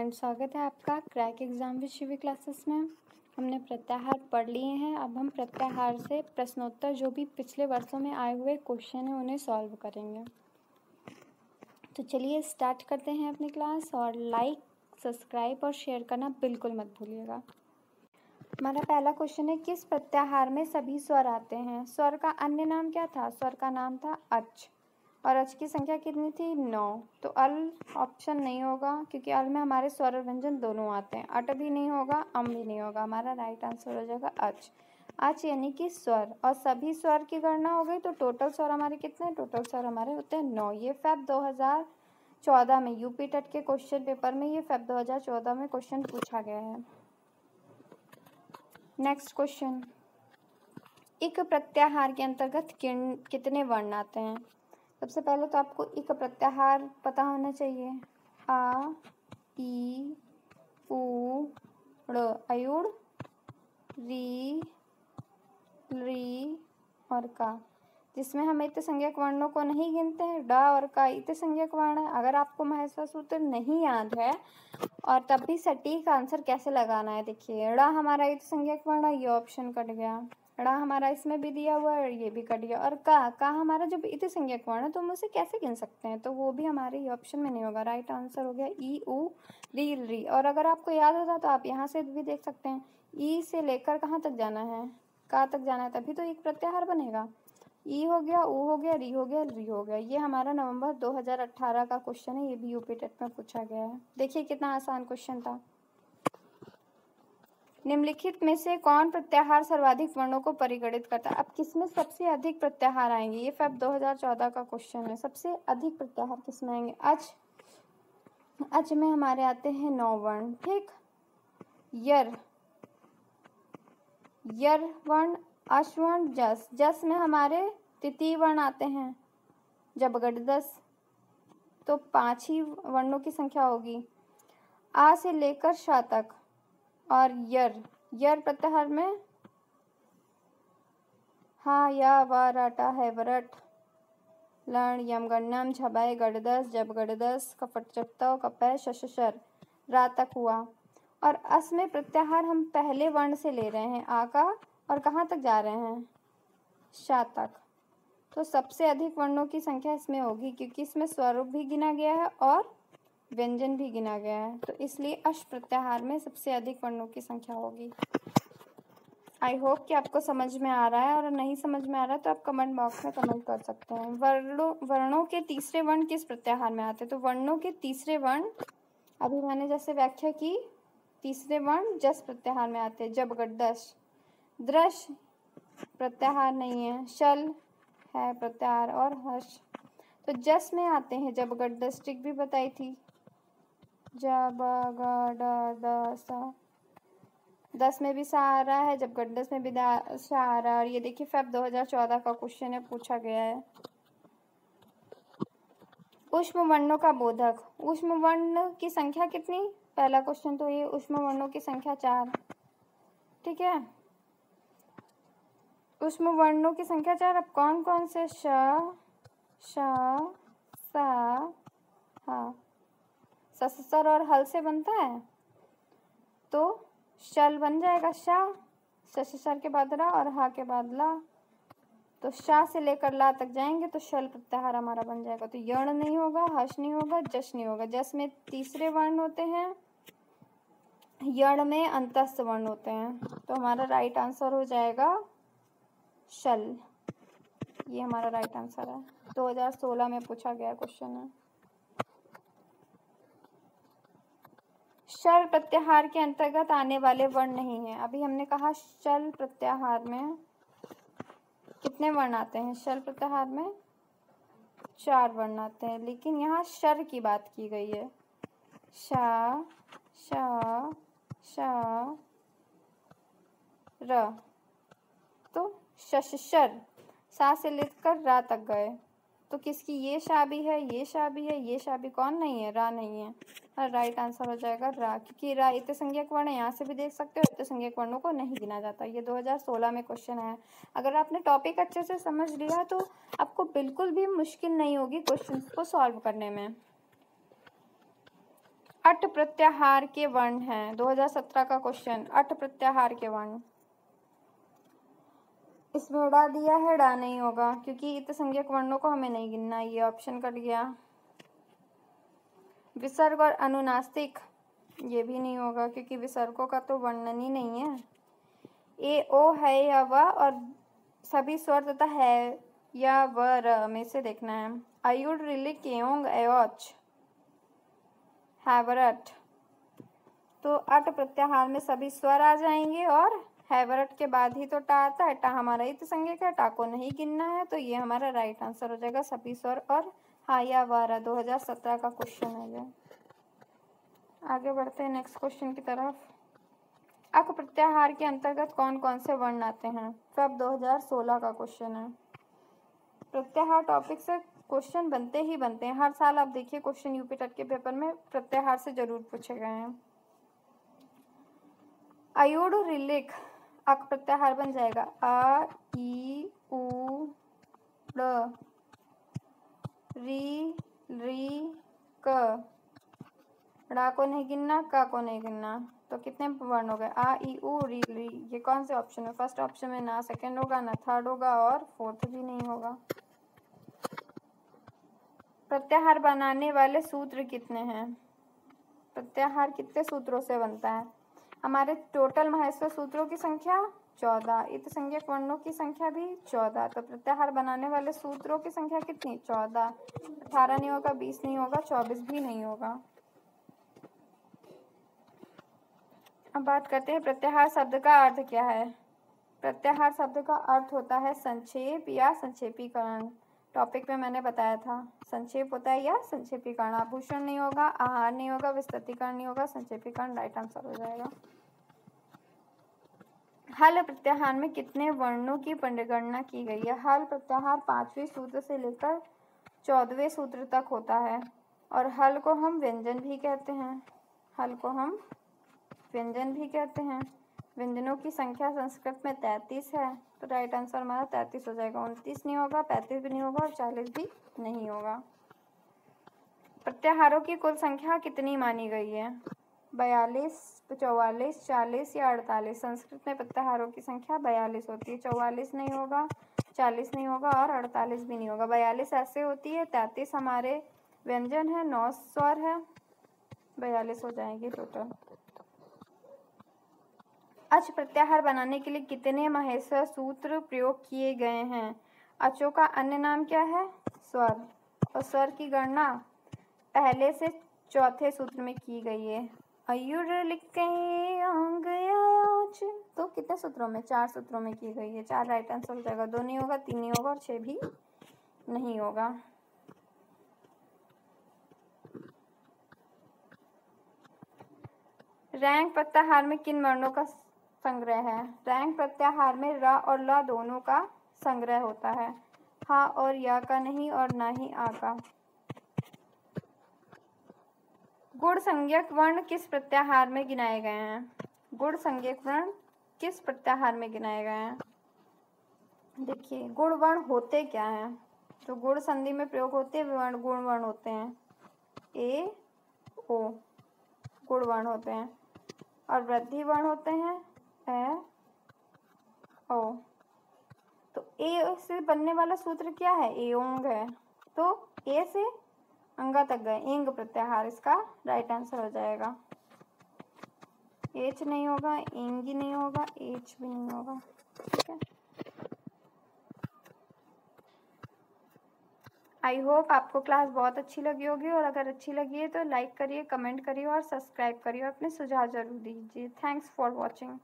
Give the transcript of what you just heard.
Friends, स्वागत है आपका crack exam with Shivi classes में। हमने प्रत्याहार पढ़ लिए हैं। अब हम प्रत्याहार से प्रश्नोत्तर जो भी पिछले वर्षों में आए हुए क्वेश्चन हैं उन्हें सॉल्व करेंगे। तो चलिए स्टार्ट करते हैं अपनी क्लास। और लाइक, सब्सक्राइब और शेयर करना बिल्कुल मत भूलिएगा। हमारा पहला क्वेश्चन है, किस प्रत्याहार में सभी स्वर आते हैं? स्वर का अन्य नाम क्या था? स्वर का नाम था अच, और अच की संख्या कितनी थी? 9। तो अल ऑप्शन नहीं होगा, क्योंकि अल में हमारे स्वर और व्यंजन दोनों आते हैं। अट भी नहीं होगा, अम भी नहीं होगा। हमारा राइट आंसर हो जाएगा अच। अच यानी कि स्वर, और सभी स्वर की गणना हो गई तो टोटल स्वर हमारे कितने हैं? टोटल स्वर हमारे होते हैं 9। ये फेब 2014 में यूपी टेट के क्वेश्चन पेपर में ये फेब 2014 में क्वेश्चन पूछा गया है। नेक्स्ट क्वेश्चन, इक प्रत्याहार के अंतर्गत कितने वर्ण आते हैं? सबसे पहले तो आपको इक प्रत्याहार पता होना चाहिए। आ, ई, उ, ड़, अयुड़, री, री और का, जिसमें हम इत्त संज्ञक वर्णों को नहीं गिनते हैं। ड और का इत्त संज्ञक वर्ण है। अगर आपको महसा सूत्र नहीं याद है और तब भी सटीक आंसर कैसे लगाना है, देखिए ड़ हमारा इत्त संज्ञक वर्ण है, ये ऑप्शन कट गया। ड़ हमारा इसमें भी दिया हुआ है, ये भी कट गया। और का हमारा जब इत्त संज्ञक वर्ण है तो हम उसे कैसे गिन सकते हैं? तो वो भी हमारे ये ऑप्शन में नहीं होगा। राइट आंसर हो गया ई, उ, री, री। और अगर आपको याद होता तो आप यहाँ से भी देख सकते हैं, ई से लेकर कहाँ तक जाना है? का तक जाना है, तभी तो एक प्रत्याहार बनेगा। ई हो गया, उ हो गया, री हो गया, री हो गया। ये हमारा नवंबर 2018 का क्वेश्चन है। ये भी यूपी टेट में पूछा गया है। देखिए कितना आसान क्वेश्चन था। निम्नलिखित में से कौन प्रत्याहार सर्वाधिक वर्णों को परिगणित करता है? अब किसमें सबसे अधिक प्रत्याहार आएंगे? ये फेब 2014 का क्वेश्चन है। सबसे अधिक प्रत्याहार किसमें आएंगे? अच, अच में हमारे आते हैं 9 वर्ण। ठीक, यर, यर वर्ण, अश्वर्ण, जस, जस में हमारे तृतीय वर्ण आते हैं। जब गडदस तो 5 ही वर्णों की संख्या होगी। आ से लेकर शा तक। और यर, यर प्रत्याहार में हा, या, वा, राटा, है, वरट, लण, यम, गणनम, झबाए, गडदस, जब गडदस, कपट, जप्तव, कपय, शशर, रा तक हुआ। और अस में प्रत्याहार हम पहले वर्ण से ले रहे हैं, आ का, और कहाँ तक जा रहे हैं? शा तक। तो सबसे अधिक वर्णों की संख्या इसमें होगी, क्योंकि इसमें स्वरूप भी गिना गया है और व्यंजन भी गिना गया है। तो इसलिए अश प्रत्याहार में सबसे अधिक वर्णों की संख्या होगी। आई होप कि आपको समझ में आ रहा है, और नहीं समझ में आ रहा है तो आप कमेंट बॉक्स में कमेंट कर सकते हैं। वर्णों के तीसरे वर्ण किस प्रत्याहार में आते हैं? तो वर्णों के तीसरे वर्ण, अभी मैंने जैसे व्याख्या की, तीसरे वर्ण जस प्रत्याहार में आते हैं। जब गडदश, दृश प्रत्याहार नहीं है, शल है प्रत्याहार, और हर्ष तो जस में आते हैं। जब गडदश ट्रिक भी बताई थी। जब ग 10 में भी सा आ रहा है, जब गडदस में भी सा आ रहा है। और ये देखिए फेब 2014 का क्वेश्चन है, पूछा गया है। ऊष्म वर्णों का बोधक, ऊष्म वर्ण की संख्या कितनी? पहला क्वेश्चन तो ये, ऊष्म वर्णों की संख्या 4। ठीक है, ऊष्म वर्णों की संख्या 4। अब कौन कौन से? श, सा, हा, ससर और हल से बनता है, तो शल बन जाएगा शा, सर के बाद रा और हा के बाद ला। तो शा से लेकर ला तक जाएंगे तो शल प्रत्याहार हमारा बन जाएगा। तो यण नहीं होगा, हर्ष नहीं होगा, जश नहीं होगा। जस में तीसरे वर्ण होते हैं, यण में अंतस्थ वर्ण होते हैं। तो हमारा राइट आंसर हो जाएगा शल। ये हमारा राइट आंसर है। 2016 में पूछा गया क्वेश्चन है। शल प्रत्याहार के अंतर्गत आने वाले वर्ण नहीं है। अभी हमने कहा शल प्रत्याहार में कितने वर्ण आते हैं? शल प्रत्याहार में 4 वर्ण आते हैं, लेकिन यहाँ शर की बात की गई है। शा, शा, शा, र, तो शशर, सा से लेकर रा तक गए। तो किसकी? ये शा भी है, ये शा भी है, ये शा भी कौन नहीं है? रा नहीं है। और राइट आंसर हो जाएगा रा, क्योंकि रा इत्त संज्ञक वर्ण है। यहाँ से भी देख सकते हो, इत्त संज्ञक वर्णों को नहीं गिना जाता। ये 2016 में क्वेश्चन है। अगर आपने टॉपिक अच्छे से समझ लिया तो आपको बिल्कुल भी मुश्किल नहीं होगी क्वेश्चन को सॉल्व करने में। अट प्रत्याहार के वर्ण हैं। 2017 का क्वेश्चन, अट प्रत्याहार के वर्ण। इसमें डा दिया है, डा नहीं होगा क्योंकि इत संज्ञक वर्णों को हमें नहीं गिनना, ये ऑप्शन कट गया। विसर्ग और अनुनासिक, ये भी नहीं होगा क्योंकि विसर्गों का तो वर्णन ही नहीं है। ए ओ है या व और सभी स्वर तथा है या व र में से देखना है। अयुड रिलिक एओंग एओच हैवरट, तो अट प्रत्याहार में सभी स्वर आ जाएंगे और हैवरट के बाद ही तो टा आता है। टा हमारा इत संज्ञक है, टा को नहीं गिनना है, तो ये हमारा राइट आंसर हो जाएगा सभी स्वर और हा या वारा। 2017 का क्वेश्चन है ये। आगे बढ़ते हैं नेक्स्ट क्वेश्चन की तरफ। अक प्रत्याहार के अंतर्गत कौन कौन से वर्ण आते हैं? सब 2016 का क्वेश्चन है। प्रत्याहार टॉपिक से क्वेश्चन बनते ही बनते हैं हर साल। आप देखिए क्वेश्चन यूपी टेट के पेपर में प्रत्याहार से जरूर पूछे गए हैं। अयुड रिलिक अक प्रत्याहार बन जाएगा अ ई उ ड़ री री क। ड़ा को नहीं गिनना, का को नहीं गिनना, तो कितने वर्ण हो गए? आ ई उ री री। ये कौन से ऑप्शन में? फर्स्ट ऑप्शन में ना सेकंड होगा ना थर्ड होगा और फोर्थ भी नहीं होगा। प्रत्याहार बनाने वाले सूत्र कितने हैं? प्रत्याहार कितने सूत्रों से बनता है? हमारे टोटल महेश्वर सूत्रों की संख्या 14, इत संज्ञक वर्णों की संख्या भी 14, तो प्रत्याहार बनाने वाले सूत्रों की संख्या कितनी? 14। 18 नहीं होगा, 20 नहीं होगा, 24 भी नहीं होगा। अब बात करते हैं प्रत्याहार शब्द का अर्थ क्या है। प्रत्याहार शब्द का अर्थ होता है संक्षेप या संक्षेपीकरण। टॉपिक में मैंने बताया था संक्षेप होता है या संक्षेपीकरण। आभूषण नहीं होगा, आहार नहीं होगा, विस्तृतीकरण नहीं होगा, संक्षेपीकरण राइट आंसर हो जाएगा। हल प्रत्याहार में कितने वर्णों की परिगणना की गई है? हल प्रत्याहार 5वें सूत्र से लेकर 14वें सूत्र तक होता है और हल को हम व्यंजन भी कहते हैं। हल को हम व्यंजन भी कहते हैं। व्यंजनों की संख्या संस्कृत में 33 है, तो राइट आंसर हमारा 33 हो जाएगा। 29 नहीं होगा, 35 भी नहीं होगा और 40 भी नहीं होगा। प्रत्याहारों की कुल संख्या कितनी मानी गई है? 42, 44, 40 या 48? संस्कृत में प्रत्याहारों की संख्या 42 होती है। 44 नहीं होगा, 40 नहीं होगा और 48 भी नहीं होगा। 42 ऐसे होती है, 33 हमारे व्यंजन है, 9 स्वर है, 42 हो जाएंगे टोटल। अच प्रत्याहार बनाने के लिए कितने महेश्वर सूत्र प्रयोग किए गए हैं? अचों का अन्य नाम क्या है? स्वर, और स्वर की गणना पहले से चौथे सूत्र में की गई है। अयुर लिखे अंग आयाच, तो कितने सूत्रों में? 4 सूत्रों में की गई है। 4 राइट आंसर हो जाएगा। 2 नहीं होगा, 3 नहीं होगा और 6 भी नहीं होगा। रैंक प्रत्याहार में किन वर्णों का संग्रह है? रैंक प्रत्याहार में र और ल दोनों का संग्रह होता है, हा और या का नहीं और ना ही आ का। गुण संज्ञक वर्ण किस प्रत्याहार में गिनाए गए हैं? गुण संज्ञक वर्ण किस प्रत्याहार में गिनाए गए हैं? देखिए गुण वर्ण होते क्या हैं? जो गुण संधि में प्रयोग होते हैं वर्ण गुण वर्ण होते हैं। ए ओ गुण वर्ण होते हैं और वृद्धि वर्ण होते हैं ए ओ। तो ए से बनने वाला सूत्र क्या है? एओंग है, तो ए से अंगा तक गए, एंग प्रत्याहार इसका राइट आंसर हो जाएगा। एच नहीं होगा, एंगी नहीं होगा, एच भी नहीं होगा। ठीक है, आई होप आपको क्लास बहुत अच्छी लगी होगी और अगर अच्छी लगी है तो लाइक करिए, कमेंट करिए और सब्सक्राइब करिए और अपने सुझाव जरूर दीजिए। Thanks for watching.